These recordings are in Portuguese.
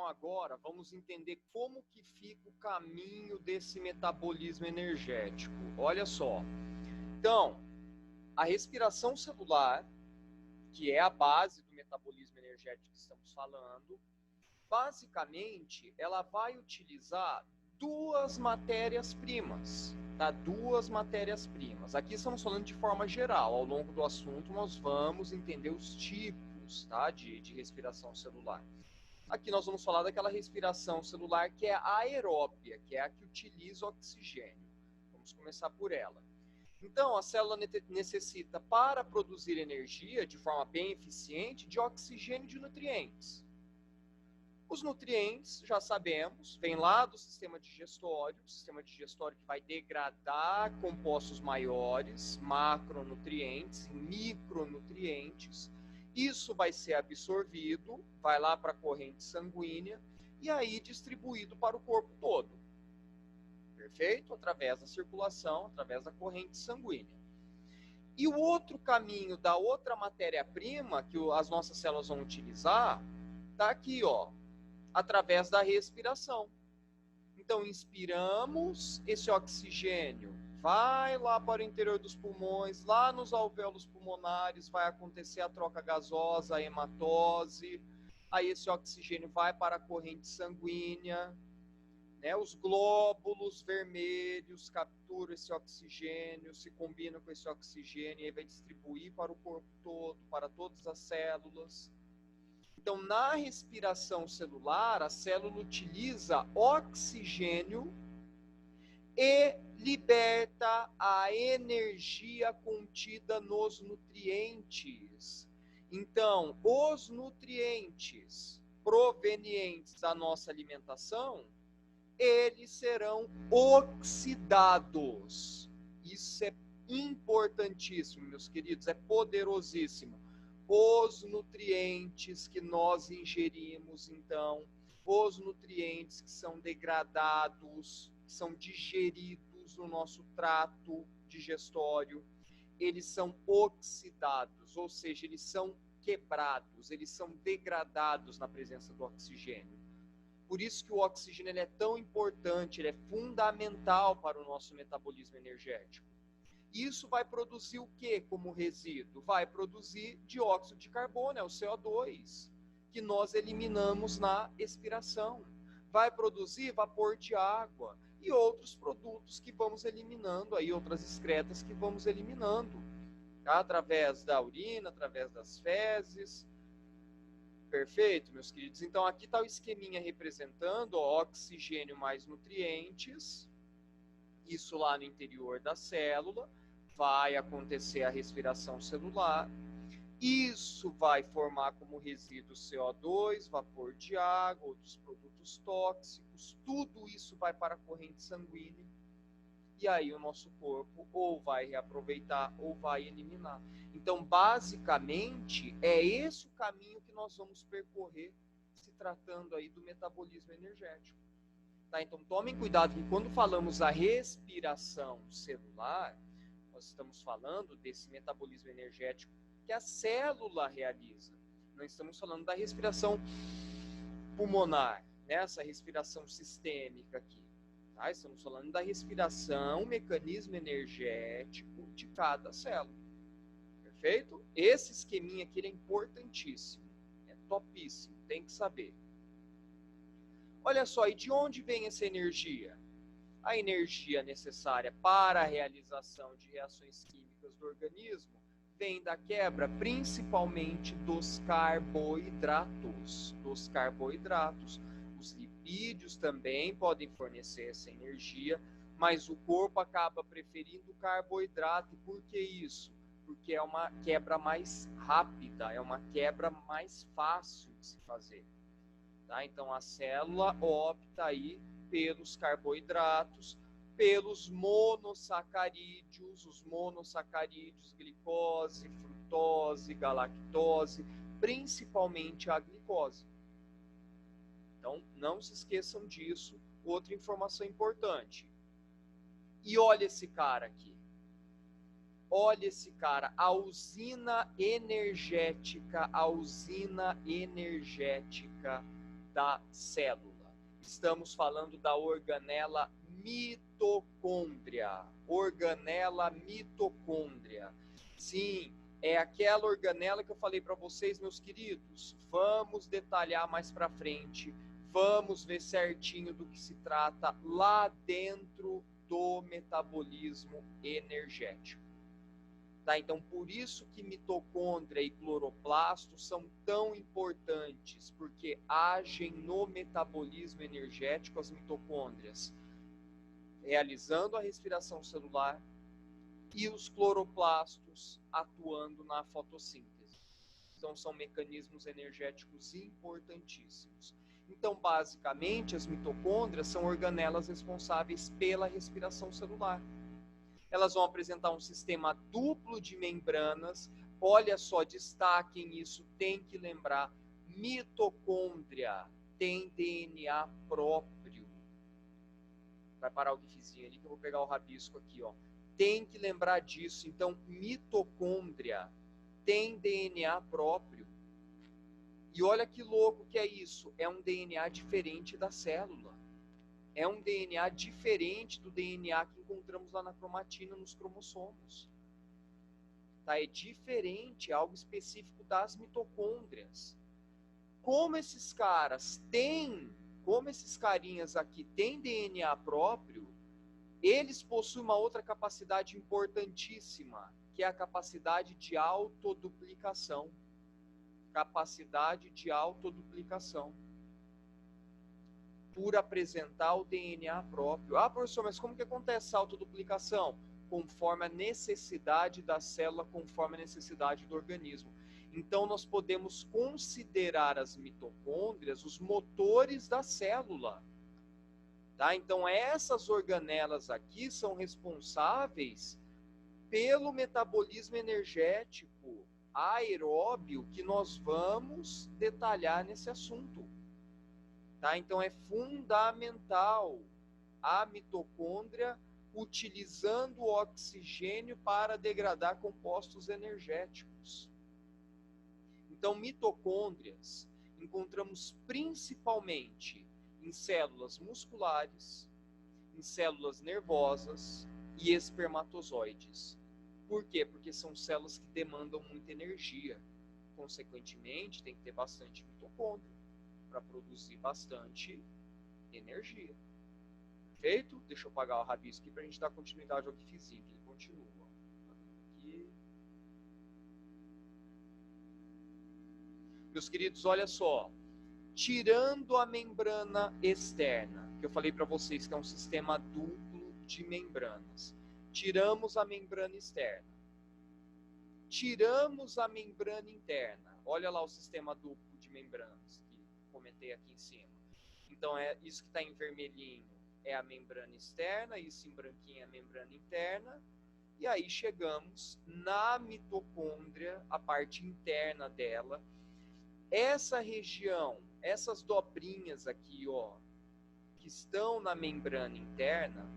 agora vamos entender como que fica o caminho desse metabolismo energético. Olha só. Então, a respiração celular, que é a base do metabolismo energético que estamos falando, basicamente ela vai utilizar duas matérias-primas, tá? Duas matérias-primas. Aqui estamos falando de forma geral. Ao longo do assunto nós vamos entender os tipos, tá? de respiração celular. Aqui nós vamos falar daquela respiração celular que é aeróbia, que é a que utiliza oxigênio. Vamos começar por ela. Então, a célula necessita, para produzir energia de forma bem eficiente, de oxigênio e de nutrientes. Os nutrientes, já sabemos, vêm lá do sistema digestório, o sistema digestório que vai degradar compostos maiores, macronutrientes e micronutrientes. Isso vai ser absorvido, vai lá para a corrente sanguínea e aí distribuído para o corpo todo. Perfeito? Através da circulação, através da corrente sanguínea. E o outro caminho da outra matéria-prima que as nossas células vão utilizar, está aqui, ó, através da respiração. Então, inspiramos, esse oxigênio vai lá para o interior dos pulmões, lá nos alvéolos pulmonares, vai acontecer a troca gasosa, a hematose, aí esse oxigênio vai para a corrente sanguínea, né? Os glóbulos vermelhos capturam esse oxigênio, se combinam com esse oxigênio e vai distribuir para o corpo todo, para todas as células. Então, na respiração celular, a célula utiliza oxigênio e liberta a energia contida nos nutrientes. Então, os nutrientes provenientes da nossa alimentação, eles serão oxidados. Isso é importantíssimo, meus queridos, é poderosíssimo. Os nutrientes que nós ingerimos, então, os nutrientes que são degradados, que são digeridos no nosso trato digestório, eles são oxidados, ou seja, eles são quebrados, eles são degradados na presença do oxigênio. Por isso que o oxigênio ele é tão importante, ele é fundamental para o nosso metabolismo energético. Isso vai produzir o que como resíduo? Vai produzir dióxido de carbono, é o CO2, que nós eliminamos na expiração. Vai produzir vapor de água e outros produtos que vamos eliminando, aí outras excretas que vamos eliminando, tá? Através da urina, através das fezes. Perfeito, meus queridos? Então, aqui está o esqueminha representando ó, oxigênio mais nutrientes. Isso lá no interior da célula. Vai acontecer a respiração celular. Isso vai formar como resíduo CO2, vapor de água, outros produtos tóxicos. Tudo isso vai para a corrente sanguínea. E aí o nosso corpo ou vai reaproveitar ou vai eliminar. Então, basicamente, é esse o caminho que nós vamos percorrer se tratando aí do metabolismo energético. Tá? Então, tomem cuidado que quando falamos a respiração celular, nós estamos falando desse metabolismo energético que a célula realiza. Não estamos falando da respiração pulmonar, né? Essa respiração sistêmica aqui. Tá? Estamos falando da respiração, mecanismo energético de cada célula. Perfeito? Esse esqueminha aqui é importantíssimo. É topíssimo, tem que saber. Olha só, e de onde vem essa energia? A energia necessária para a realização de reações químicas do organismo vem da quebra principalmente dos carboidratos. Os lipídios também podem fornecer essa energia, mas o corpo acaba preferindo o carboidrato. E por que isso? Porque é uma quebra mais rápida, é uma quebra mais fácil de se fazer. Tá? Então a célula opta aí pelos carboidratos, pelos monossacarídeos, os monossacarídeos, glicose, frutose, galactose, principalmente a glicose. Então, não se esqueçam disso. Outra informação importante. E olha esse cara aqui. Olha esse cara, a usina energética da célula. Estamos falando da organela mitocôndria. Organela mitocôndria. Sim, é aquela organela que eu falei para vocês, meus queridos. Vamos detalhar mais para frente. Vamos ver certinho do que se trata lá dentro do metabolismo energético. Tá? Então, por isso que mitocôndria e cloroplasto são tão importantes, porque agem no metabolismo energético as mitocôndrias, realizando a respiração celular, e os cloroplastos atuando na fotossíntese. Então, são mecanismos energéticos importantíssimos. Então, basicamente, as mitocôndrias são organelas responsáveis pela respiração celular. Elas vão apresentar um sistema duplo de membranas. Olha só, destaquem isso, tem que lembrar. Mitocôndria tem DNA próprio. Vai parar o gifzinho ali que eu vou pegar o rabisco aqui, ó. Tem que lembrar disso. Então, mitocôndria tem DNA próprio. E olha que louco que é isso. É um DNA diferente da célula. É um DNA diferente do DNA que encontramos lá na cromatina, nos cromossomos. Tá? É diferente, é algo específico das mitocôndrias. Como esses carinhas aqui têm DNA próprio, eles possuem uma outra capacidade importantíssima, que é a capacidade de autoduplicação. Capacidade de autoduplicação. Por apresentar o DNA próprio. Ah, professor, mas como que acontece a autoduplicação? Conforme a necessidade da célula, conforme a necessidade do organismo. Então, nós podemos considerar as mitocôndrias os motores da célula. Tá? Então, essas organelas aqui são responsáveis pelo metabolismo energético aeróbio que nós vamos detalhar nesse assunto. Tá? Então, é fundamental a mitocôndria utilizando o oxigênio para degradar compostos energéticos. Então, mitocôndrias encontramos principalmente em células musculares, em células nervosas e espermatozoides. Por quê? Porque são células que demandam muita energia. Consequentemente, tem que ter bastante mitocôndria para produzir bastante energia. Perfeito? Deixa eu apagar o rabisco aqui para a gente dar continuidade ao que fizinho, que ele continua. Aqui. Meus queridos, olha só. Tirando a membrana externa, que eu falei para vocês que é um sistema duplo de membranas. Tiramos a membrana externa. Tiramos a membrana interna. Olha lá o sistema duplo de membranas que comentei aqui em cima. Então, isso que está em vermelhinho é a membrana externa, isso em branquinho é a membrana interna. E aí chegamos na mitocôndria, a parte interna dela. Essa região, essas dobrinhas aqui, ó, que estão na membrana interna,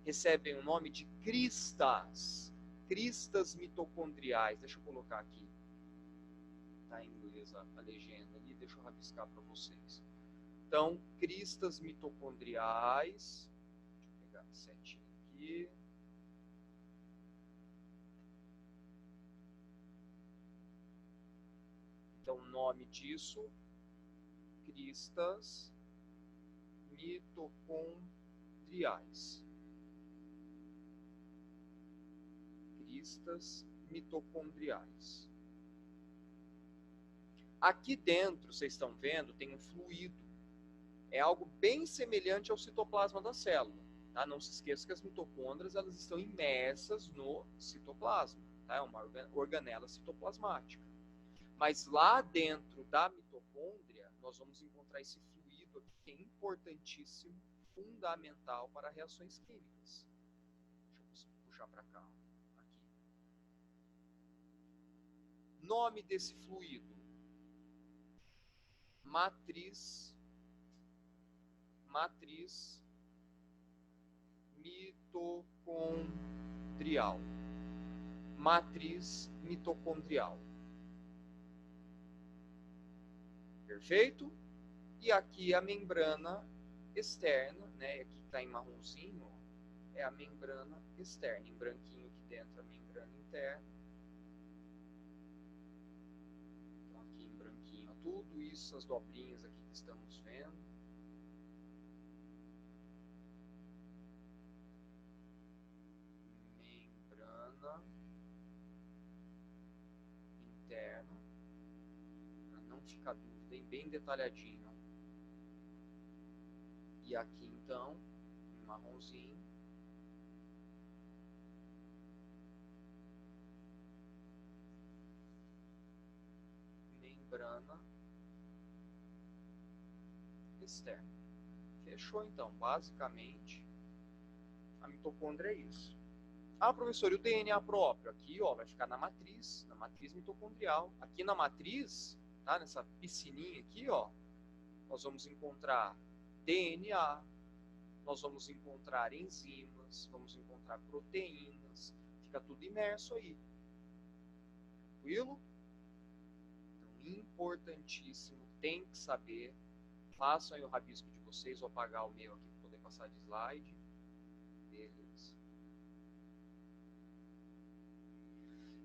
recebem o nome de cristas. Cristas mitocondriais. Deixa eu colocar aqui. Está em inglês a legenda ali, deixa eu rabiscar para vocês. Então, cristas mitocondriais. Deixa eu pegar certinho aqui. Então, o nome disso, cristas mitocondriais. Cristas mitocondriais. Aqui dentro, vocês estão vendo, tem um fluido. É algo bem semelhante ao citoplasma da célula. Tá? Não se esqueça que as mitocôndrias elas estão imersas no citoplasma. Tá? É uma organela citoplasmática. Mas lá dentro da mitocôndria, nós vamos encontrar esse fluido aqui, que é importantíssimo, fundamental para reações químicas. Deixa eu puxar para cá. Aqui. Nome desse fluido. Matriz mitocondrial. Matriz mitocondrial. Perfeito? E aqui a membrana externa, né? Aqui está em marronzinho, ó, é a membrana externa. Em branquinho aqui dentro a membrana interna. Então aqui em branquinho, ó, tudo isso, as dobrinhas aqui que estamos vendo. Membrana interna. Para não ficar dúvida, bem detalhadinho. E aqui então, em marronzinho, membrana externa. Fechou então, basicamente, a mitocôndria é isso. Ah, professor, e o DNA próprio? Aqui, ó, vai ficar na matriz mitocondrial. Aqui na matriz, tá, nessa piscininha aqui, ó, nós vamos encontrar DNA, nós vamos encontrar enzimas, vamos encontrar proteínas, fica tudo imerso aí. Tranquilo? Então, importantíssimo, tem que saber. Façam aí o rabisco de vocês, vou apagar o meu aqui para poder passar de slide. Beleza.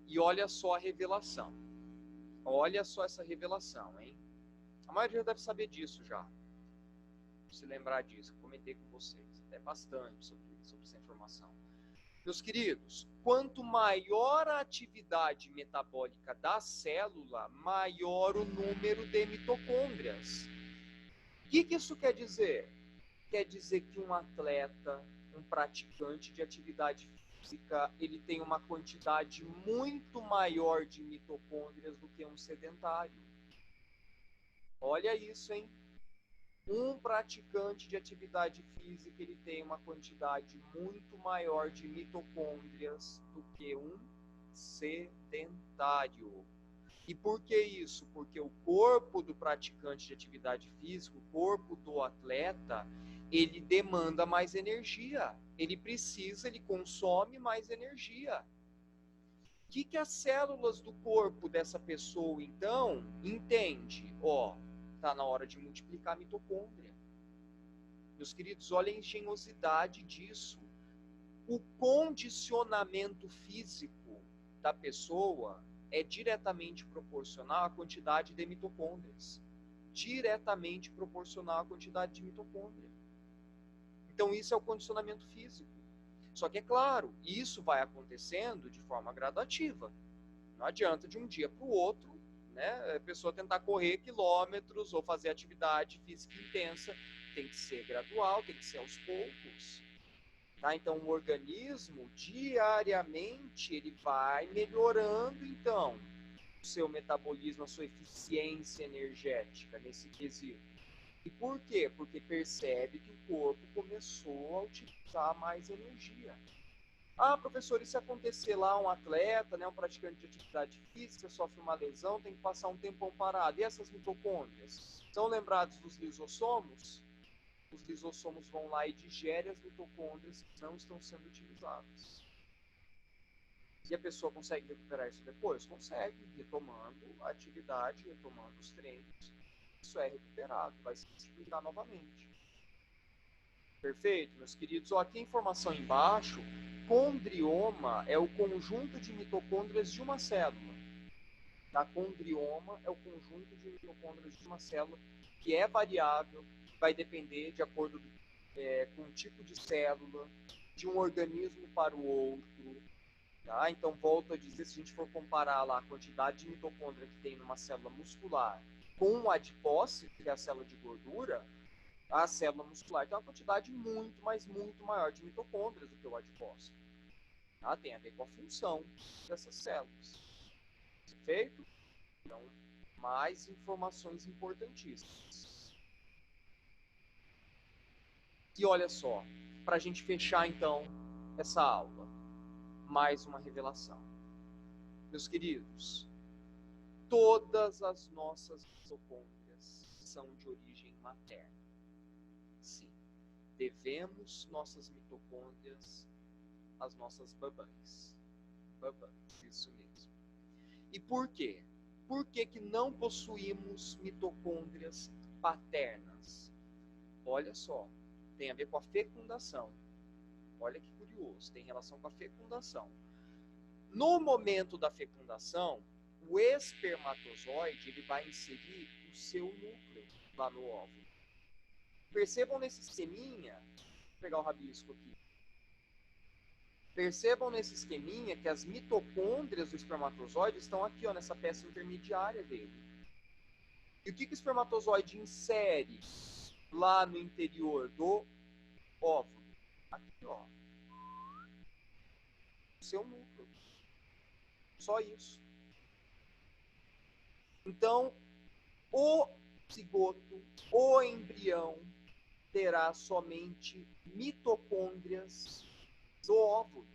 E olha só a revelação. Olha só essa revelação, hein? A maioria deve saber disso já. Se lembrar disso, eu comentei com vocês até bastante sobre essa informação. Meus queridos, quanto maior a atividade metabólica da célula, maior o número de mitocôndrias. O que isso quer dizer? Quer dizer que um atleta, um praticante de atividade física, ele tem uma quantidade muito maior de mitocôndrias do que um sedentário. Olha isso, hein? Um praticante de atividade física, ele tem uma quantidade muito maior de mitocôndrias do que um sedentário. E por que isso? Porque o corpo do praticante de atividade física, o corpo do atleta, ele demanda mais energia. Ele consome mais energia. O que as células do corpo dessa pessoa, então, entende? Ó, está na hora de multiplicar a mitocôndria. Meus queridos, olha a engenhosidade disso. O condicionamento físico da pessoa é diretamente proporcional à quantidade de mitocôndrias. Diretamente proporcional à quantidade de mitocôndria. Então, isso é o condicionamento físico. Só que, é claro, isso vai acontecendo de forma gradativa. Não adianta de um dia para o outro, né, a pessoa tentar correr quilômetros ou fazer atividade física intensa. Tem que ser gradual, tem que ser aos poucos. Tá? Então, o organismo, diariamente, ele vai melhorando, então, o seu metabolismo, a sua eficiência energética nesse quesito. E por quê? Porque percebe que o corpo começou a utilizar mais energia. Ah, professor, e se acontecer lá um atleta, né, um praticante de atividade física, sofre uma lesão, tem que passar um tempão parado. E essas mitocôndrias? São lembrados dos lisossomos? Os lisossomos vão lá e digerem as mitocôndrias que não estão sendo utilizadas. E a pessoa consegue recuperar isso depois? Consegue, retomando a atividade, retomando os treinos. Isso é recuperado, vai se explicar novamente. Perfeito, meus queridos? Ó, aqui a informação embaixo, condrioma é o conjunto de mitocôndrias de uma célula. Tá? Condrioma é o conjunto de mitocôndrias de uma célula que é variável, vai depender de acordo com o tipo de célula, de um organismo para o outro. Tá? Então, volto a dizer, se a gente for comparar lá a quantidade de mitocôndria que tem numa célula muscular com o adipócito, que é a célula de gordura, a célula muscular tem uma quantidade muito, mas muito maior de mitocôndrias do que o adipócito. Tá? Tem a ver com a função dessas células. Perfeito? Então, mais informações importantíssimas. E olha só, para a gente fechar então essa aula, mais uma revelação. Meus queridos, todas as nossas mitocôndrias são de origem materna. Sim, devemos nossas mitocôndrias às nossas babães. Babães, isso mesmo. E por quê? Por que não possuímos mitocôndrias paternas. Olha só, tem a ver com a fecundação. Olha que curioso, tem relação com a fecundação. No momento da fecundação, o espermatozoide ele vai inserir o seu núcleo lá no óvulo. Percebam nesse esqueminha, vou pegar o rabisco aqui. Percebam nesse esqueminha que as mitocôndrias do espermatozoide estão aqui, ó, nessa peça intermediária dele. E o que o espermatozoide insere lá no interior do óvulo? Aqui, ó. O seu núcleo. Só isso. Então, o cigoto, o embrião, terá somente mitocôndrias do óvulo.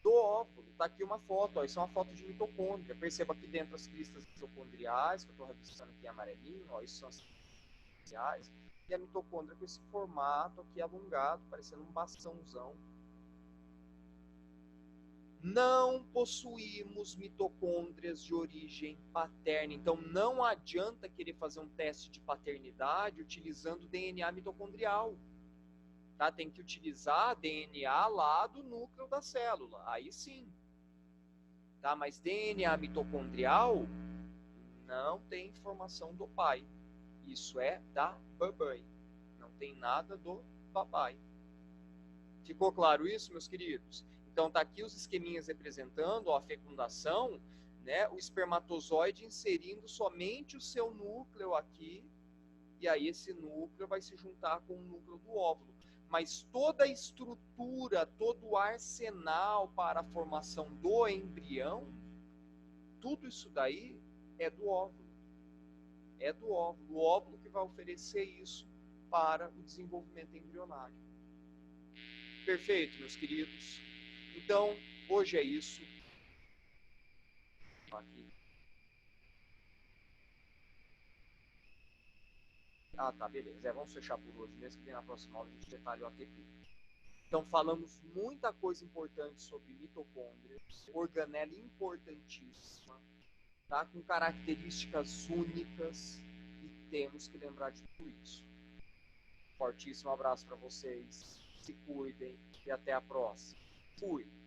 Do óvulo. Está aqui uma foto, ó, isso é uma foto de mitocôndria. Perceba aqui dentro as cristas mitocondriais, que eu estou rabiscando aqui em amarelinho, ó, isso são as cristas, e a mitocôndria com esse formato aqui alongado, parecendo um bastãozão. Não possuímos mitocôndrias de origem paterna, então não adianta querer fazer um teste de paternidade utilizando DNA mitocondrial. Tá? Tem que utilizar DNA lá do núcleo da célula, aí sim. Tá? Mas DNA mitocondrial não tem informação do pai. Isso é da babãe. Não tem nada do papai. Ficou claro isso, meus queridos? Então tá aqui os esqueminhas representando ó, a fecundação, né? O espermatozoide inserindo somente o seu núcleo aqui, e aí esse núcleo vai se juntar com o núcleo do óvulo. Mas toda a estrutura, todo o arsenal para a formação do embrião, tudo isso daí é do óvulo. É do óvulo. O óvulo que vai oferecer isso para o desenvolvimento embrionário. Perfeito, meus queridos. Então, hoje é isso. Aqui. Ah, tá, beleza. Vamos fechar por hoje mesmo, que na próxima aula a gente detalha o ATP. Então, falamos muita coisa importante sobre mitocôndrias, organela importantíssima, tá? Com características únicas, e temos que lembrar de tudo isso. Fortíssimo abraço para vocês, se cuidem e até a próxima. Fui!